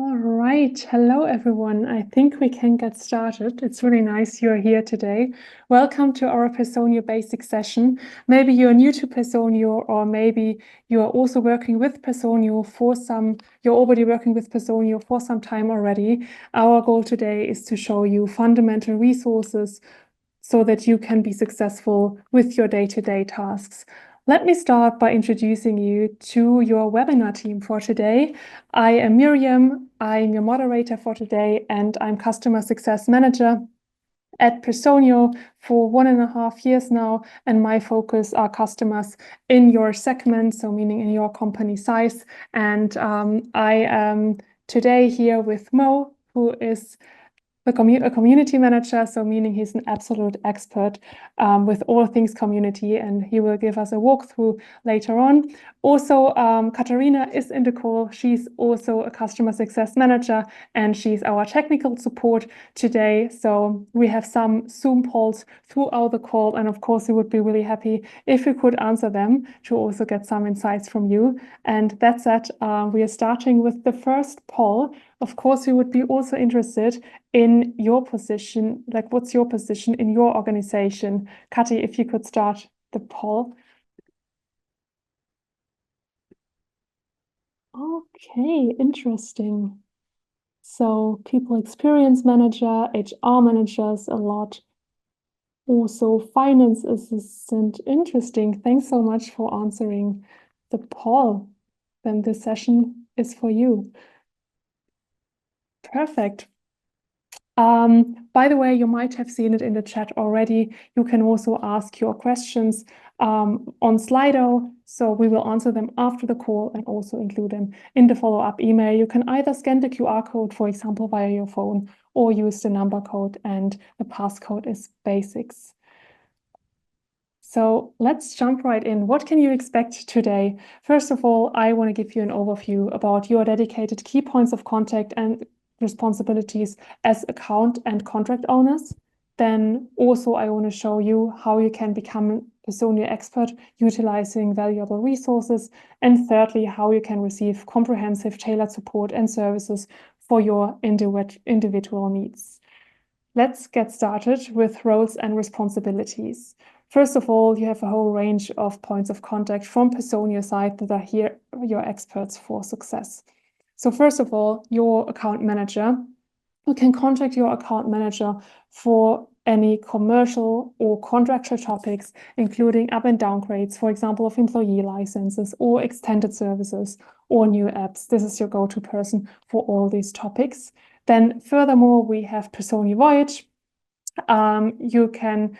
All right. Hello, everyone. I think we can get started. It's really nice you're here today. Welcome to our Personio Basic session. Maybe you're new to Personio, or maybe you are also working with Personio you're already working with Personio for some time already. Our goal today is to show you fundamental resources so that you can be successful with your day-to-day tasks. Let me start by introducing you to your webinar team for today. I am Miriam, I'm your moderator for today, and I'm Customer Success Manager at Personio for 1.5 years now, and my focus are customers in your segment, so meaning in your company size. And I am today here with Mo, who is a community manager, so meaning he's an absolute expert with all things community, and he will give us a walkthrough later on. Also, Katarina is in the call. She's also a customer success manager, and she's our technical support today. So we have some Zoom polls throughout the call, and of course, we would be really happy if we could answer them to also get some insights from you. And that said, we are starting with the first poll. Of course, we would be also interested in your position, like what's your position in your organization? Kati, if you could start the poll. Okay, interesting. So people experience manager, HR managers a lot. Also finance assistant. Interesting. Thanks so much for answering the poll. Then this session is for you. Perfect. By the way, you might have seen it in the chat already. You can also ask your questions on Slido, so we will answer them after the call and also include them in the follow-up email. You can either scan the QR code, for example, via your phone, or use the number code, and the passcode is basics. So let's jump right in. What can you expect today? First of all, I want to give you an overview about your dedicated key points of contact and responsibilities as account and contract owners. Then also I want to show you how you can become a Personio expert utilizing valuable resources. And thirdly, how you can receive comprehensive tailored support and services for your individual needs. Let's get started with roles and responsibilities. First of all, you have a whole range of points of contact from Personio side that are here your experts for success. So first of all, your account manager. You can contact your account manager for any commercial or contractual topics, including up and downgrades, for example, of employee licenses or extended services or new apps. This is your go-to person for all these topics. Then furthermore, we have Personio Voyage. You can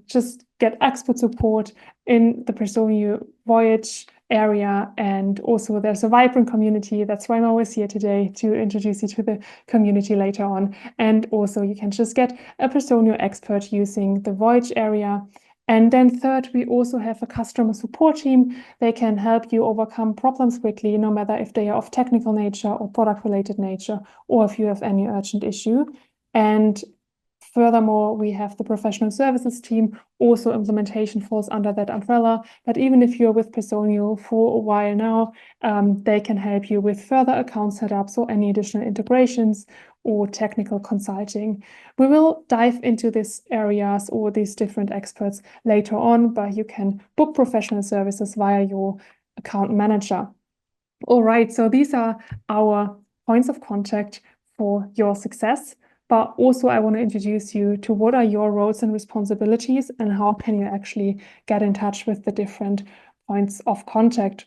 just get expert support in the Personio Voyage area, and also there's a vibrant community. That's why I'm always here today, to introduce you to the community later on. And also you can just get a Personio expert using the Voyage area. And then third, we also have a customer support team. They can help you overcome problems quickly, no matter if they are of technical nature or product related nature, or if you have any urgent issue. And furthermore, we have the professional services team. Also, implementation falls under that umbrella. But even if you're with Personio for a while now, they can help you with further account setups or any additional integrations or technical consulting. We will dive into these areas or these different experts later on, but you can book professional services via your account manager. All right, so these are our points of contact for your success. But also I want to introduce you to what are your roles and responsibilities and how can you actually get in touch with the different points of contact.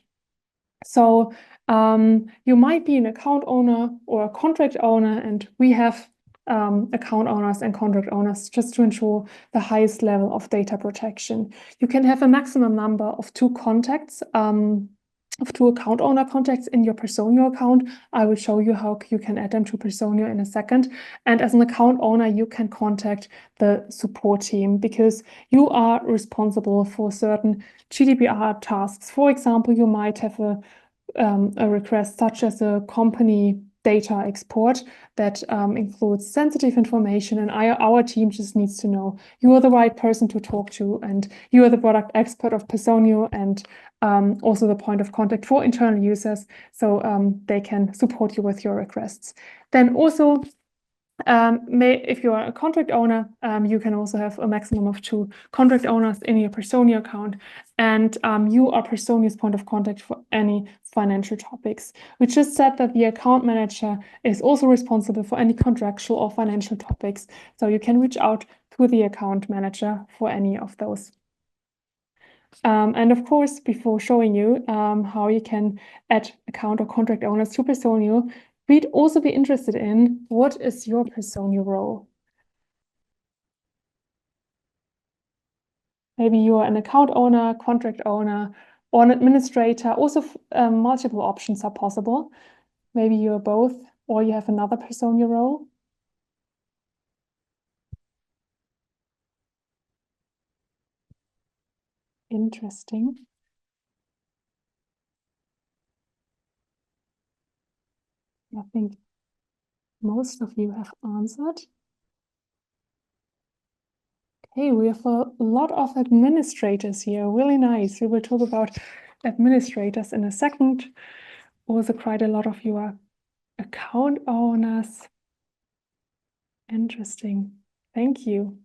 So you might be an account owner or a contract owner, and we have account owners and contract owners just to ensure the highest level of data protection. You can have a maximum number of 2 contacts, of 2 account owner contacts in your Personio account. I will show you how you can add them to Personio in a second. And as an account owner, you can contact the support team because you are responsible for certain GDPR tasks. For example, you might have a request such as a company data export that includes sensitive information, and our team just needs to know you are the right person to talk to, and you are the product expert of Personio, and also the point of contact for internal users, so they can support you with your requests. Then also, if you are a contract owner, you can also have a maximum of 2 contract owners in your Personio account, and you are Personio's point of contact for any financial topics. We just said that the account manager is also responsible for any contractual or financial topics, so you can reach out to the account manager for any of those. And of course, before showing you how you can add account or contract owners to Personio, we'd also be interested in what is your Personio role? Maybe you are an account owner, contract owner, or an administrator. Also, multiple options are possible. Maybe you're both, or you have another Personio role. Interesting. I think most of you have answered. Okay, we have a lot of administrators here. Really nice. We will talk about administrators in a second. Also, quite a lot of you are account owners. Interesting. Thank you.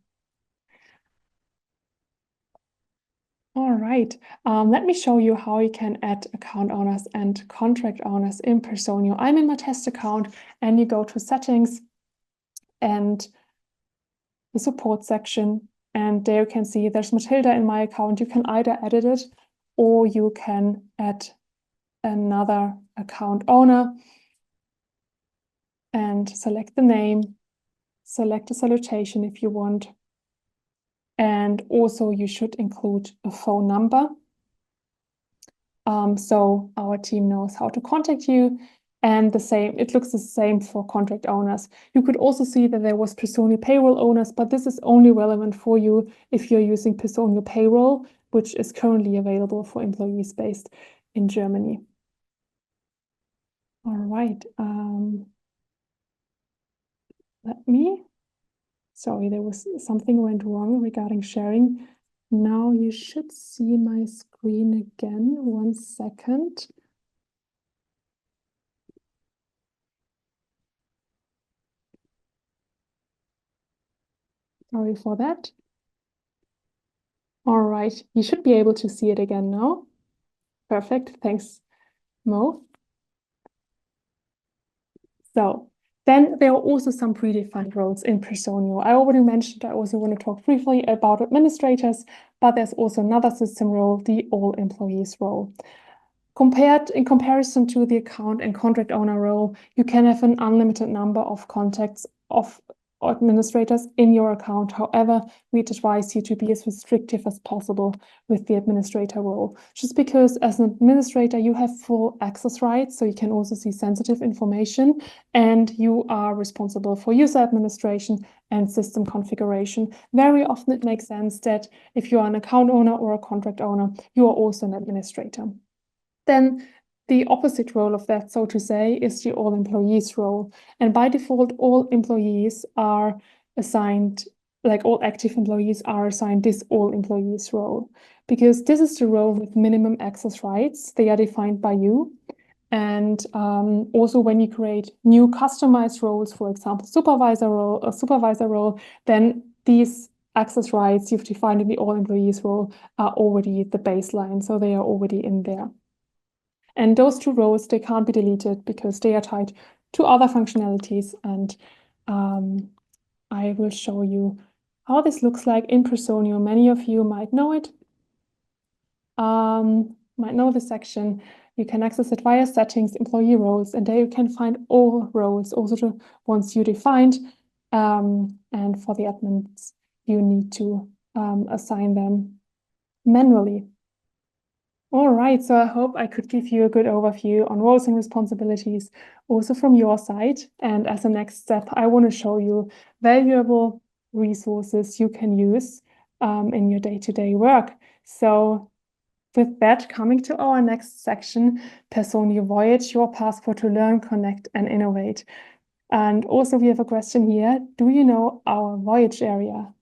All right. Let me show you how you can add account owners and contract owners in Personio. I'm in my test account, and you go to settings and the support section, and there you can see there's Matilda in my account. You can either edit it or you can add another account owner and select the name, select a salutation if you want. And also you should include a phone number. So our team knows how to contact you. And the same, it looks the same for contract owners. You could also see that there was Personio payroll owners, but this is only relevant for you if you're using Personio payroll, which is currently available for employees based in Germany. All right. Sorry, there was something went wrong regarding sharing. Now you should see my screen again. 1 second. Sorry for that. All right, you should be able to see it again now. Perfect, thanks, Mo. So then there are also some predefined roles in Personio. I already mentioned I also want to talk briefly about administrators, but there's also another system role, the all employees role. In comparison to the account and contract owner role, you can have an unlimited number of contacts of administrators in your account. However, we'd advise you to be as restrictive as possible with the administrator role, just because as an administrator, you have full access rights, so you can also see sensitive information, and you are responsible for user administration and system configuration. Very often it makes sense that if you are an account owner or a contract owner, you are also an administrator. Then the opposite role of that, so to say, is the all employees role. And by default, all employees are assigned, like all active employees are assigned this all employees role, because this is the role with minimum access rights. They are defined by you. And also when you create new customized roles, for example, supervisor role, then these access rights you've defined in the all employees role are already the baseline. So they are already in there. And those 2 rows, they can't be deleted because they are tied to other functionalities. And I will show you how this looks like in Personio. Many of you might know it, might know this section. You can access it via settings, employee roles, and there you can find all roles, also the ones you defined. And for the admins, you need to assign them manually. All right, so I hope I could give you a good overview on roles and responsibilities also from your side. And as a next step, I want to show you valuable resources you can use in your day-to-day work. So with that, coming to our next section, Personio Voyage, your passport to learn, connect, and innovate. And also we have a question here. Do you know our Voyage area?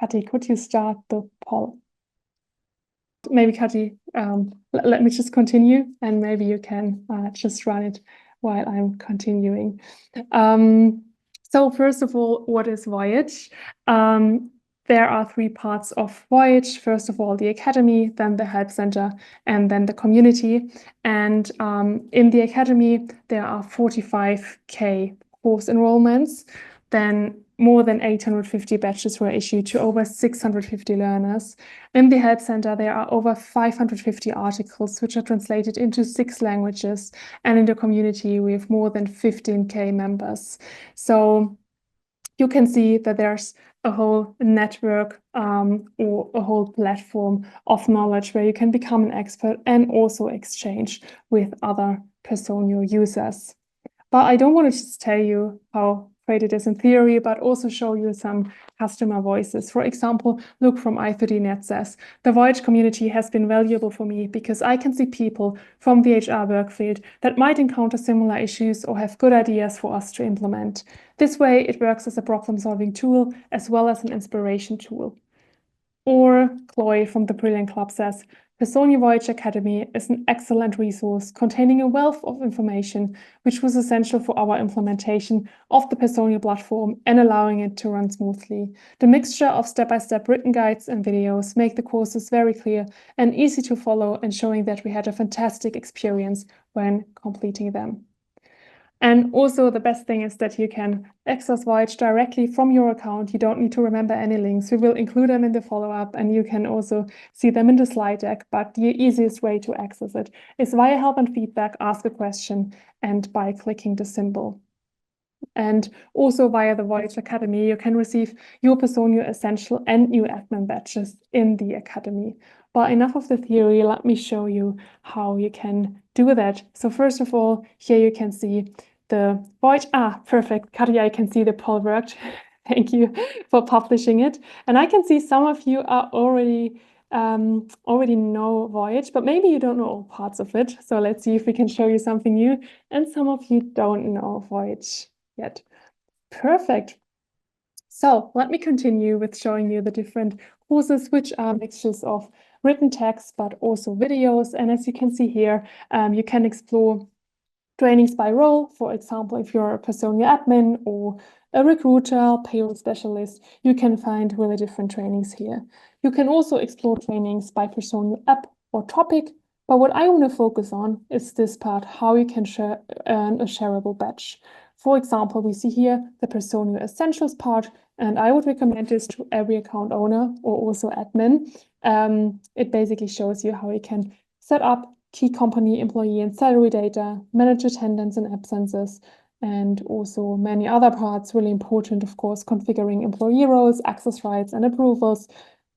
Kati, could you start the poll? maybe Kati, let me just continue, and maybe you can just run it while I'm continuing. So first of all, what is Voyage? There are three parts of Voyage. First of all, the Academy, then the Help Center, and then the community. And in the Academy, there are 45K course enrollments. Then more than 850 badges were issued to over 650 learners. In the Help Center, there are over 550 articles, which are translated into 6 languages. And in the community, we have more than 15K members. So you can see that there's a whole network or a whole platform of knowledge where you can become an expert and also exchange with other Personio users. But I don't want to just tell you how great it is in theory, but also show you some customer voices. For example, Luke from i30net says, the Voyage community has been valuable for me because I can see people from the HR work field that might encounter similar issues or have good ideas for us to implement. This way, it works as a problem-solving tool as well as an inspiration tool. Or Chloe from the Brilliant Club says, Personio Voyage Academy is an excellent resource containing a wealth of information which was essential for our implementation of the Personio platform and allowing it to run smoothly. The mixture of step-by-step written guides and videos make the courses very clear and easy to follow, and showing that we had a fantastic experience when completing them. And also the best thing is that you can access Voyage directly from your account. You don't need to remember any links. We will include them in the follow-up, and you can also see them in the slide deck. But the easiest way to access it is via help and feedback, ask a question, and by clicking the symbol. And also via the Voyage Academy, you can receive your Personio Essential and new admin badges in the Academy. But enough of the theory, let me show you how you can do that. So first of all, here you can see the Voyage. Perfect. Katja, I can see the poll worked. Thank you for publishing it. And I can see some of you are already know Voyage, but maybe you don't know all parts of it. So let's see if we can show you something new. And some of you don't know Voyage yet. Perfect. So let me continue with showing you the different courses, which are mixtures of written text, but also videos. And as you can see here, you can explore trainings by role. For example, if you're a Personio admin or a recruiter, payroll specialist, you can find really different trainings here. You can also explore trainings by Personio app or topic. But what I want to focus on is this part, how you can earn a shareable badge. For example, we see here the Personio Essentials part, and I would recommend this to every account owner or also admin. It basically shows you how you can set up key company employee and salary data, manage attendance and absences, and also many other parts. Really important, of course, configuring employee roles, access rights and approvals,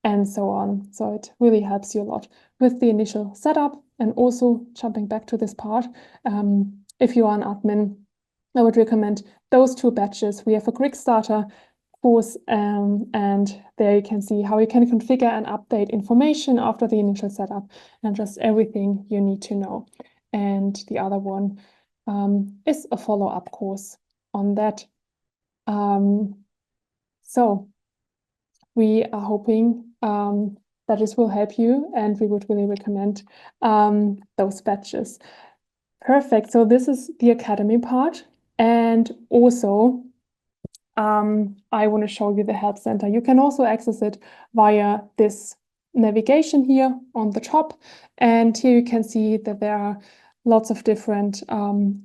and so on. So it really helps you a lot with the initial setup. And also jumping back to this part, if you are an admin, I would recommend those 2 badges. We have a quick starter course, and there you can see how you can configure and update information after the initial setup, and just everything you need to know. And the other one is a follow-up course on that. So we are hoping that this will help you, and we would really recommend those badges. Perfect. So this is the Academy part. And also, I want to show you the Help Center. You can also access it via this navigation here on the top. And here you can see that there are lots of different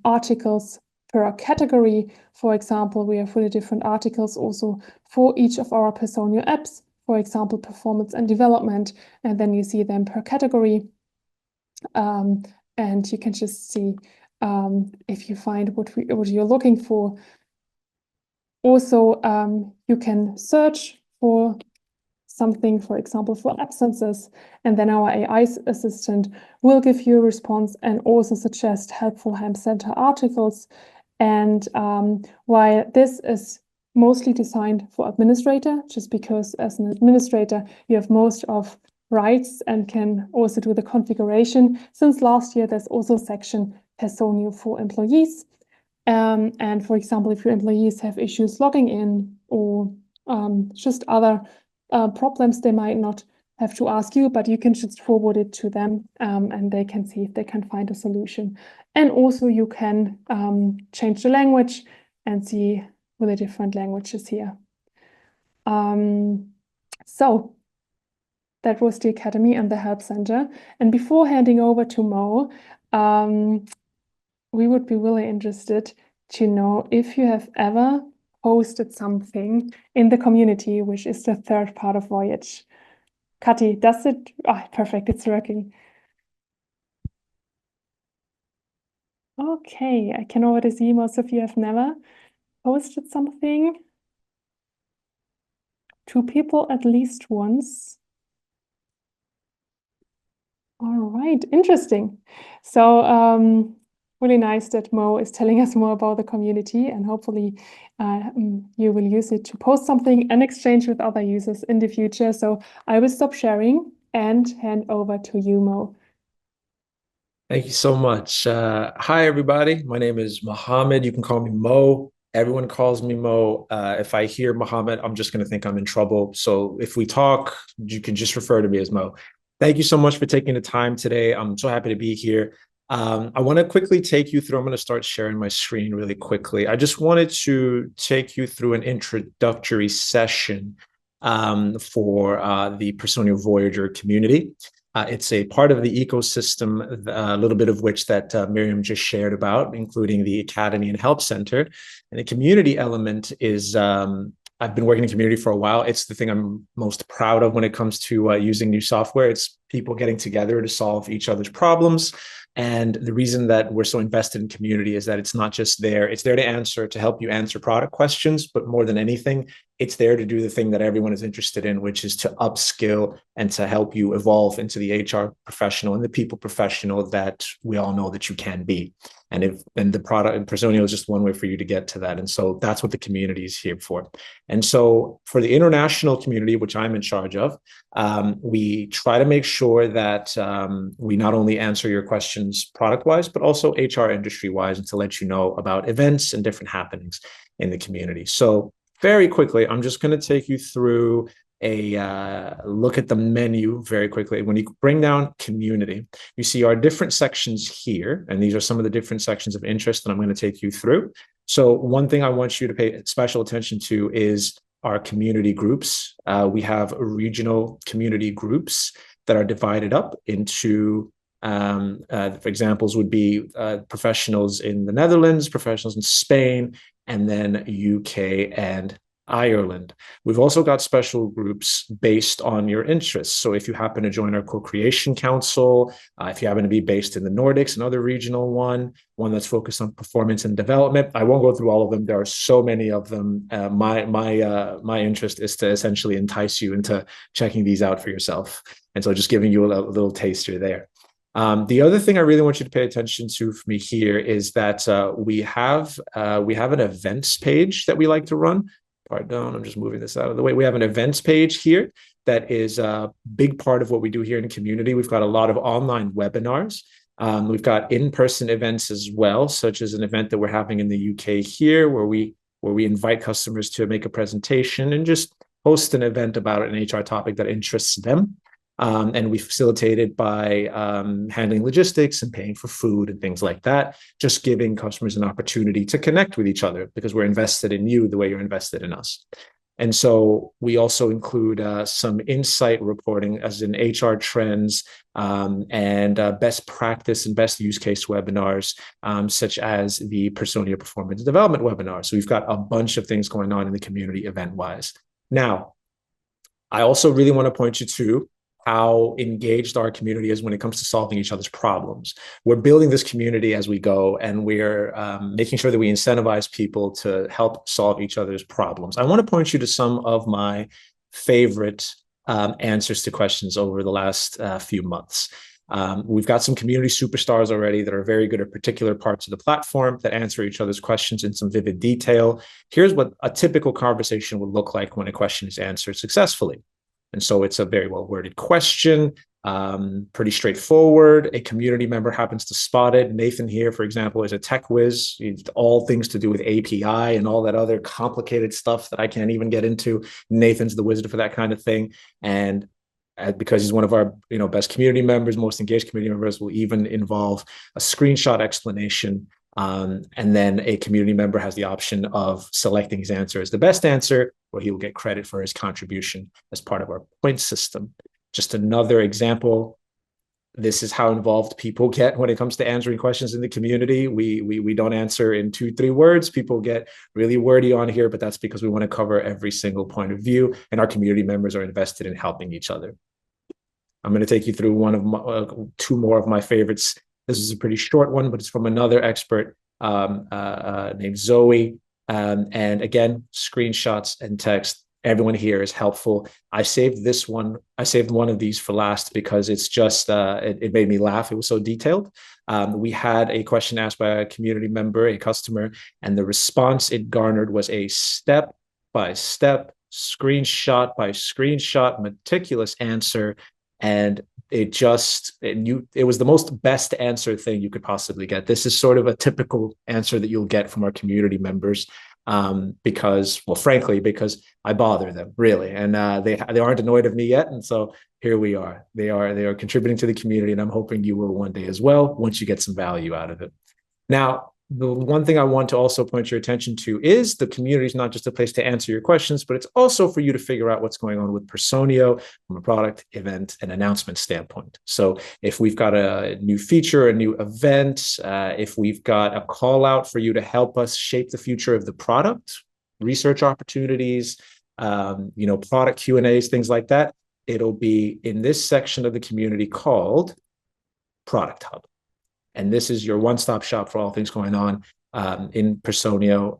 articles per category. For example, we have really different articles also for each of our Personio apps. For example, performance and development. And then you see them per category. And you can just see if you find what you're looking for. Also, you can search for something, for example, for absences, and then our AI assistant will give you a response and also suggest helpful Help Center articles. And while this is mostly designed for administrator, just because as an administrator, you have most of rights and can also do the configuration. Since last year, there's also a section Personio for employees. And for example, if your employees have issues logging in or just other problems, they might not have to ask you, but you can just forward it to them, and they can see if they can find a solution. And also you can change the language and see with the different languages here. So that was the Academy and the Help Center. And before handing over to Mo, we would be really interested to know if you have ever posted something in the community, which is the third part of Voyage. Kati, does it? Oh, perfect, it's working. Okay, I can already see most of you have never posted something. 2 people at least once. All right, interesting. So really nice that Mo is telling us more about the community, and hopefully you will use it to post something and exchange with other users in the future. So I will stop sharing and hand over to you, Mo. Thank you so much. Hi, everybody. My name is Mohammed. You can call me Mo. Everyone calls me Mo. If I hear Mohammed, I'm just going to think I'm in trouble. So if we talk, you can just refer to me as Mo. Thank you so much for taking the time today. I'm so happy to be here. I want to quickly take you through, I'm going to start sharing my screen really quickly. I just wanted to take you through an introductory session for the Personio Voyager community. It's a part of the ecosystem, a little bit of which that Miriam just shared about, including the Academy and Help Center. And the community element is, I've been working in community for a while. It's the thing I'm most proud of when it comes to using new software. It's people getting together to solve each other's problems. And the reason that we're so invested in community is that it's not just there, it's there to answer, to help you answer product questions, but more than anything, it's there to do the thing that everyone is interested in, which is to upskill and to help you evolve into the HR professional and the people professional that we all know that you can be. And the product and Personio is just one way for you to get to that. And so that's what the community is here for. And so for the international community, which I'm in charge of, we try to make sure that we not only answer your questions product-wise, but also HR industry-wise, and to let you know about events and different happenings in the community. So very quickly, I'm just going to take you through a look at the menu very quickly. When you bring down community, you see our different sections here, and these are some of the different sections of interest that I'm going to take you through. So one thing I want you to pay special attention to is our community groups. We have regional community groups that are divided up into for examples would be professionals in the Netherlands, professionals in Spain, and then UK and Ireland. We've also got special groups based on your interests. So if you happen to join our co-creation council, if you happen to be based in the Nordics, another regional one that's focused on performance and development. I won't go through all of them. There are so many of them. My interest is to essentially entice you into checking these out for yourself. And so just giving you a little taster there. The other thing I really want you to pay attention to for me here is that we have an events page that we like to run. Pardon, I'm just moving this out of the way. We have an events page here that is a big part of what we do here in the community. We've got a lot of online webinars. We've got in-person events as well, such as an event that we're having in the UK here, where we invite customers to make a presentation and just host an event about an HR topic that interests them. And we facilitate it by handling logistics and paying for food and things like that, just giving customers an opportunity to connect with each other because we're invested in you the way you're invested in us. And so we also include some insight reporting as in HR trends and best practice and best use case webinars, such as the Personio Performance Development webinar. So we've got a bunch of things going on in the community event-wise. Now, I also really want to point you to how engaged our community is when it comes to solving each other's problems. We're building this community as we go, and we're making sure that we incentivize people to help solve each other's problems. I want to point you to some of my favorite answers to questions over the last few months. We've got some community superstars already that are very good at particular parts of the platform that answer each other's questions in some vivid detail. Here's what a typical conversation would look like when a question is answered successfully. And so it's a very well-worded question, pretty straightforward. A community member happens to spot it. Nathan here, for example, is a tech whiz, all things to do with API and all that other complicated stuff that I can't even get into. Nathan's the wizard for that kind of thing. And because he's one of our best community members, most engaged community members, will even involve a screenshot explanation. And then a community member has the option of selecting his answer as the best answer, where he will get credit for his contribution as part of our point system. Just another example. This is how involved people get when it comes to answering questions in the community. We don't answer in 2-3 words. People get really wordy on here, but that's because we want to cover every single point of view, and our community members are invested in helping each other. I'm going to take you through two more of my favorites. This is a pretty short one, but it's from another expert named Zoe. And again, screenshots and text. Everyone here is helpful. I saved one of these for last because it's just, it made me laugh. It was so detailed. We had a question asked by a community member, a customer, and the response it garnered was a step-by-step, screenshot by screenshot, meticulous answer. And it was the most best answer thing you could possibly get. This is sort of a typical answer that you'll get from our community members, because I bother them really, and they aren't annoyed of me yet, and so here we are. They are contributing to the community, and I'm hoping you will one day as well once you get some value out of it. Now, the one thing I want to also point your attention to is the community is not just a place to answer your questions, but it's also for you to figure out what's going on with Personio from a product, event, and announcement standpoint. So if we've got a new feature, a new event, if we've got a call out for you to help us shape the future of the product, research opportunities, product Q&As, things like that, it'll be in this section of the community called Product Hub. And this is your one-stop shop for all things going on in Personio,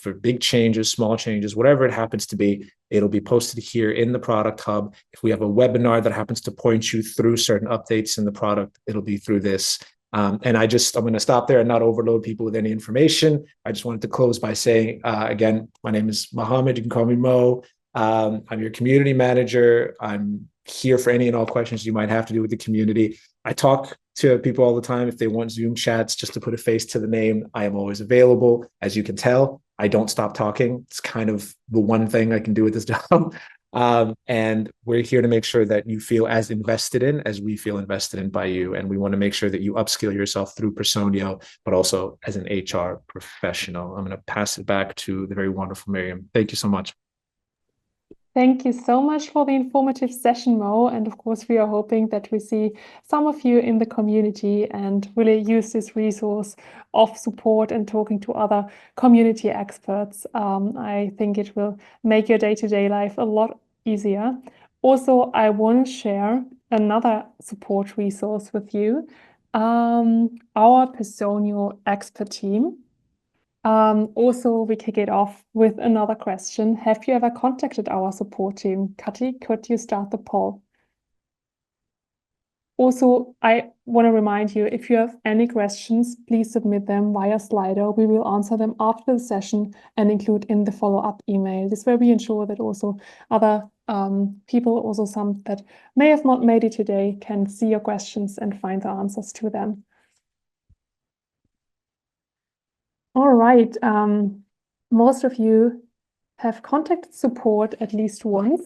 for big changes, small changes, whatever it happens to be. It'll be posted here in the Product Hub. If we have a webinar that happens to point you through certain updates in the product, it'll be through this. And I'm going to stop there and not overload people with any information. I just wanted to close by saying, again, my name is Mohammed. You can call me Mo. I'm your community manager. I'm here for any and all questions you might have to do with the community. I talk to people all the time. If they want Zoom chats just to put a face to the name, I am always available. As you can tell, I don't stop talking. It's kind of the one thing I can do with this job. And we're here to make sure that you feel as invested in as we feel invested in by you. And we want to make sure that you upskill yourself through Personio, but also as an HR professional. I'm going to pass it back to the very wonderful Miriam. Thank you so much. Thank you so much for the informative session, Mo. And of course, we are hoping that we see some of you in the community and really use this resource of support and talking to other community experts. I think it will make your day-to-day life a lot easier. Also, I want to share another support resource with you, our Personio expert team. Also, we kick it off with another question. Have you ever contacted our support team? Kati, could you start the poll? Also, I want to remind you, if you have any questions, please submit them via Slido. We will answer them after the session and include in the follow-up email. This way we ensure that also other people, also some that may have not made it today, can see your questions and find the answers to them. All right. Most of you have contacted support at least once.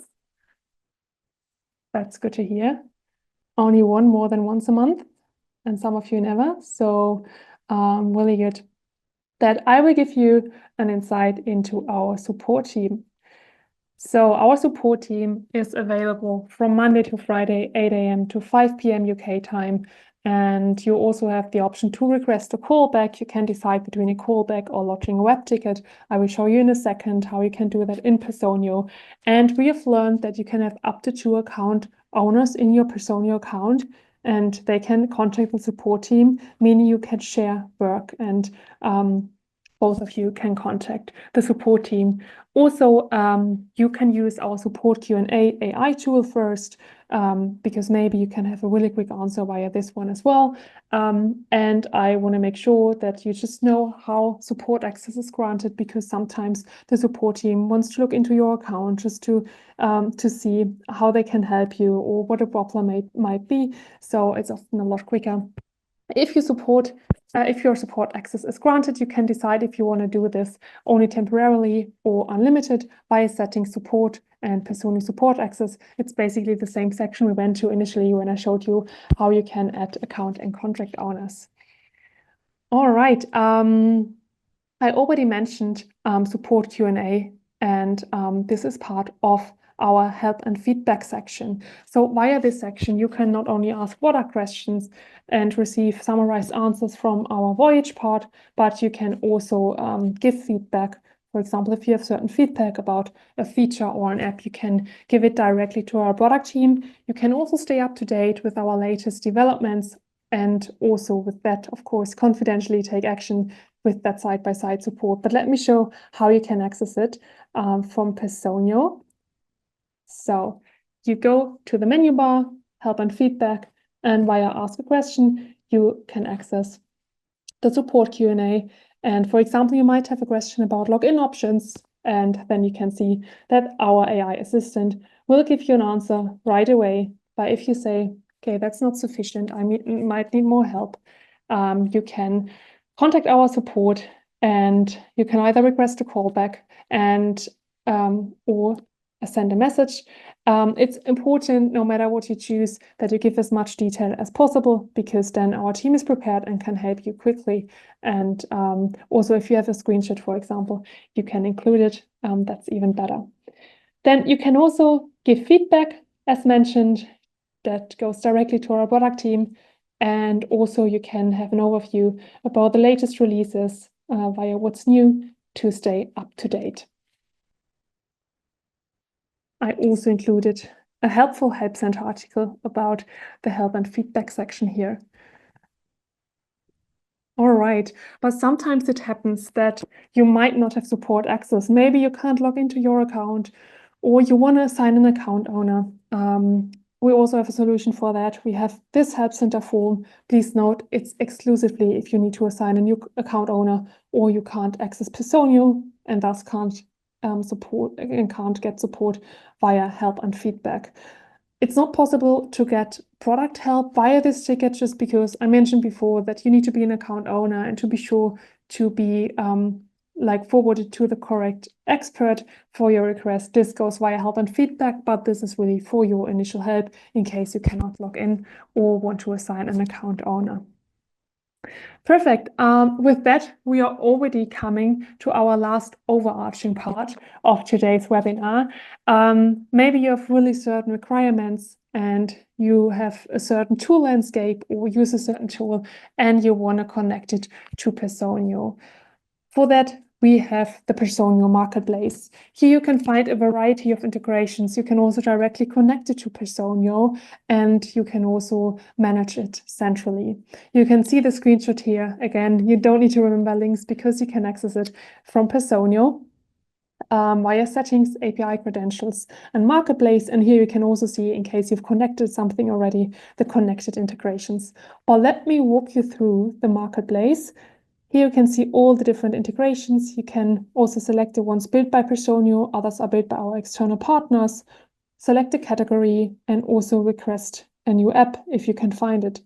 That's good to hear. Only one more than once a month, and some of you never. So really good. That I will give you an insight into our support team. So our support team is available from Monday to Friday, 8 a.m. to 5 p.m. UK time. And you also have the option to request a callback. You can decide between a callback or lodging a web ticket. I will show you in a second how you can do that in Personio. And we have learned that you can have up to 2 account owners in your Personio account, and they can contact the support team, meaning you can share work, and both of you can contact the support team. Also, you can use our support Q&A AI tool first, because maybe you can have a really quick answer via this one as well. And I want to make sure that you just know how support access is granted, because sometimes the support team wants to look into your account just to see how they can help you or what a problem might be. So it's often a lot quicker If your support access is granted, you can decide if you want to do this only temporarily or unlimited by setting support and Personio support access. It's basically the same section we went to initially when I showed you how you can add account and contract owners. All right. I already mentioned support Q&A, and this is part of our help and feedback section. So via this section, you can not only ask product questions and receive summarized answers from our Voyage part, but you can also give feedback. For example, if you have certain feedback about a feature or an app, you can give it directly to our product team. You can also stay up to date with our latest developments, and also with that, of course, confidentially take action with that side-by-side support. But let me show how you can access it from Personio. So you go to the menu bar, help and feedback, and via ask a question, you can access the support Q&A. And for example, you might have a question about login options, and then you can see that our AI assistant will give you an answer right away. But if you say, okay, that's not sufficient, I might need more help, you can contact our support, and you can either request a callback and or send a message. It's important, no matter what you choose, that you give as much detail as possible, because then our team is prepared and can help you quickly. And also, if you have a screenshot, for example, you can include it. That's even better. Then you can also give feedback, as mentioned, that goes directly to our product team. And also you can have an overview about the latest releases via what's new to stay up to date. I also included a helpful Help Center article about the help and feedback section here. All right, but sometimes it happens that you might not have support access. Maybe you can't log into your account, or you want to assign an account owner. We also have a solution for that. We have this Help Center form. Please note, it's exclusively if you need to assign a new account owner, or you can't access Personio and thus can't get support via help and feedback. It's not possible to get product help via this ticket, just because I mentioned before that you need to be an account owner and to be sure to be forwarded to the correct expert for your request. This goes via help and feedback, but this is really for your initial help in case you cannot log in or want to assign an account owner. Perfect. With that, we are already coming to our last overarching part of today's webinar. Maybe you have really certain requirements and you have a certain tool landscape or use a certain tool and you want to connect it to Personio. For that, we have the Personio Marketplace. Here you can find a variety of integrations. You can also directly connect it to Personio, and you can also manage it centrally. You can see the screenshot here. Again, you don't need to remember links because you can access it from Personio via settings, API credentials, and Marketplace. And here you can also see, in case you've connected something already, the connected integrations. Or let me walk you through the Marketplace. Here you can see all the different integrations. You can also select the ones built by Personio, others are built by our external partners, select a category, and also request a new app if you can find it.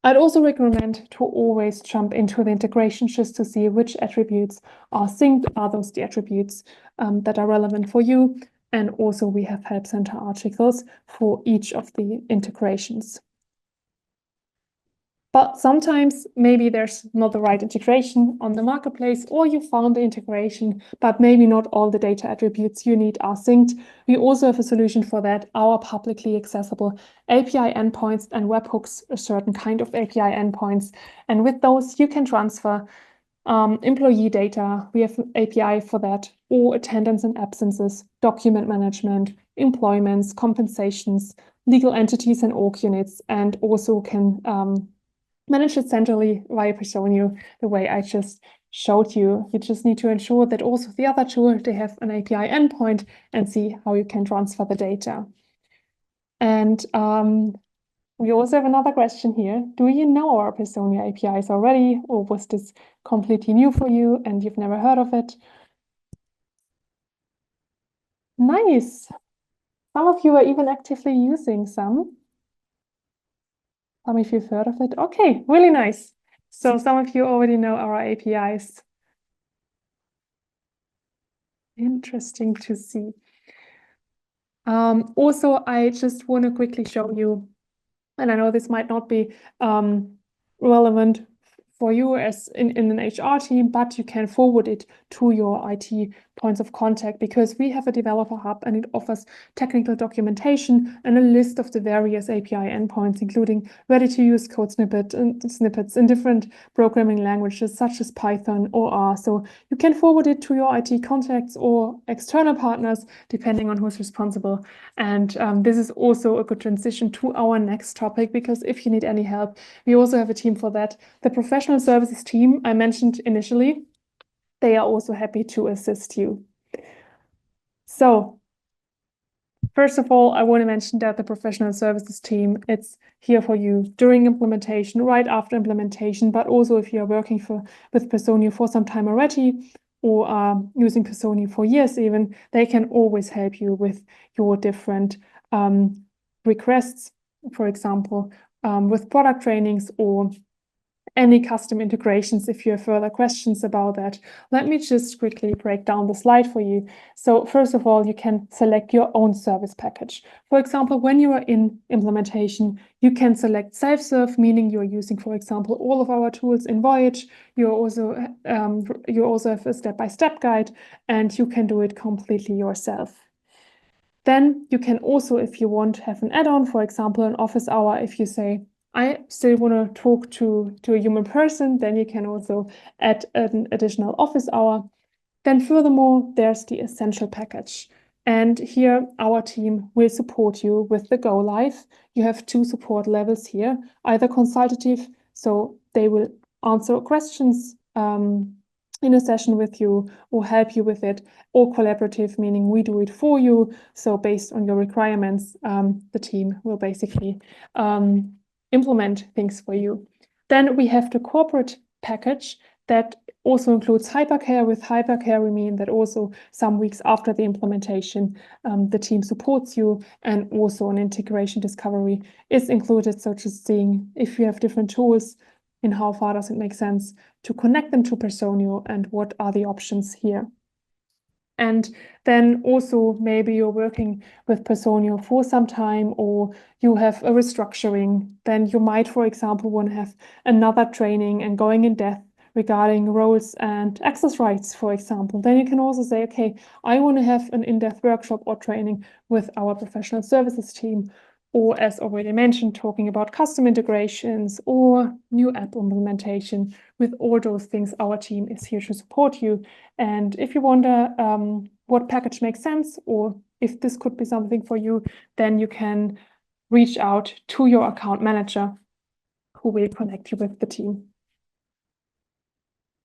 I'd also recommend to always jump into the integration just to see which attributes are synced, are those the attributes that are relevant for you. And also we have Help Center articles for each of the integrations. But sometimes maybe there's not the right integration on the marketplace, or you found the integration, but maybe not all the data attributes you need are synced. We also have a solution for that, our publicly accessible API endpoints and webhooks, a certain kind of API endpoints. And with those, you can transfer employee data. We have an API for that, or attendance and absences, document management, employments, compensations, legal entities and org units, and also can manage it centrally via Personio, the way I just showed you. You just need to ensure that also the other two, they have an API endpoint and see how you can transfer the data. And we also have another question here. Do you know our Personio APIs already, or was this completely new for you and you've never heard of it? Nice. Some of you are even actively using some. Tell me if you've heard of it. Okay, really nice. So some of you already know our APIs. Interesting to see. Also, I just want to quickly show you, and I know this might not be relevant for you as in an HR team, but you can forward it to your IT points of contact because we have a developer hub and it offers technical documentation and a list of the various API endpoints, including ready-to-use code snippets in different programming languages such as Python or R. So you can forward it to your IT contacts or external partners, depending on who's responsible. And this is also a good transition to our next topic, because if you need any help, we also have a team for that. The professional services team I mentioned initially, they are also happy to assist you. So first of all, I want to mention that the professional services team, it's here for you during implementation, right after implementation, but also if you're working with Personio for some time already, or are using Personio for years even, they can always help you with your different requests, for example, with product trainings or any custom integrations if you have further questions about that. Let me just quickly break down the slide for you. So first of all, you can select your own service package. For example, when you are in implementation, you can select self-serve, meaning you're using, for example, all of our tools in Voyage. You also have a step-by-step guide, and you can do it completely yourself. Then you can also, if you want, have an add-on, for example, an office hour. If you say, I still want to talk to a human person, then you can also add an additional office hour. Then furthermore, there's the essential package. And here our team will support you with the go live. You have 2 support levels here, either consultative, so they will answer questions in a session with you or help you with it, or collaborative, meaning we do it for you. So based on your requirements, the team will basically implement things for you. Then we have the corporate package that also includes hypercare. With hypercare, we mean that also some weeks after the implementation, the team supports you, and also an integration discovery is included. So just seeing if you have different tools, in how far does it make sense to connect them to Personio and what are the options here. And then also maybe you're working with Personio for some time, or you have a restructuring. Then you might, for example, want to have another training and going in depth regarding roles and access rights, for example. Then you can also say, okay, I want to have an in-depth workshop or training with our professional services team. Or as already mentioned, talking about custom integrations or new app implementation. With all those things, our team is here to support you. And if you wonder what package makes sense, or if this could be something for you, then you can reach out to your account manager, who will connect you with the team.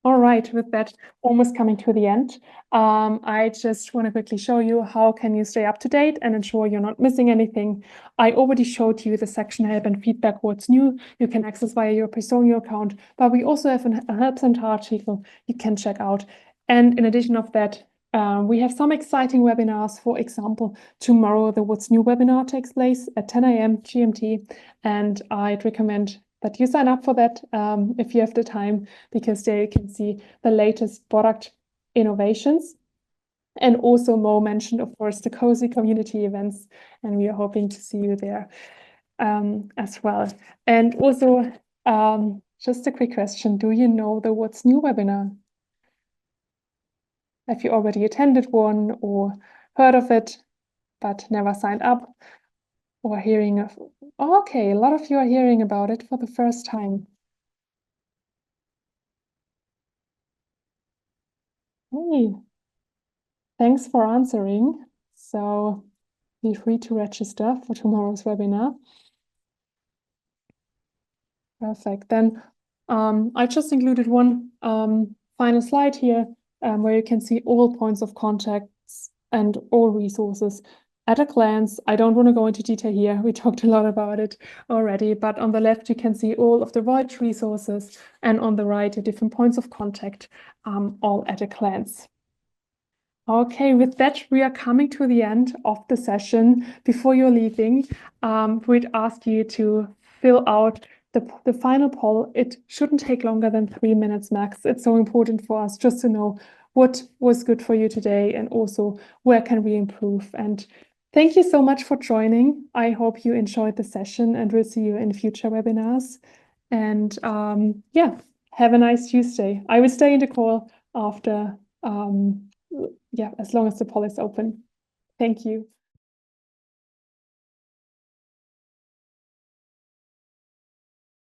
All right, with that almost coming to the end, I just want to quickly show you how can you stay up to date and ensure you're not missing anything. I already showed you the section help and feedback, what's new. You can access via your Personio account, but we also have a help center article you can check out. And in addition of that, we have some exciting webinars. For example, tomorrow the What's New webinar takes place at 10 a.m. GMT, and I'd recommend that you sign up for that if you have the time, because there you can see the latest product innovations. And also Mo mentioned, of course, the cozy community events, and we are hoping to see you there as well. And also, just a quick question, do you know the What's New webinar? Have you already attended one or heard of it, but never signed up, or hearing of? Oh, okay, a lot of you are hearing about it for the first time. Hey, thanks for answering. So feel free to register for tomorrow's webinar. Perfect. Then I just included one final slide here where you can see all points of contacts and all resources at a glance. I don't want to go into detail here. We talked a lot about it already, but on the left, you can see all of the Voyage resources, and on the right, the different points of contact, all at a glance. Okay, with that, we are coming to the end of the session. Before you're leaving, we'd ask you to fill out the final poll. It shouldn't take longer than 3 minutes max. It's so important for us just to know what was good for you today and also where can we improve. And thank you so much for joining. I hope you enjoyed the session and we'll see you in future webinars. And yeah, have a nice Tuesday. I will stay in the call after, yeah, as long as the poll is open. Thank you.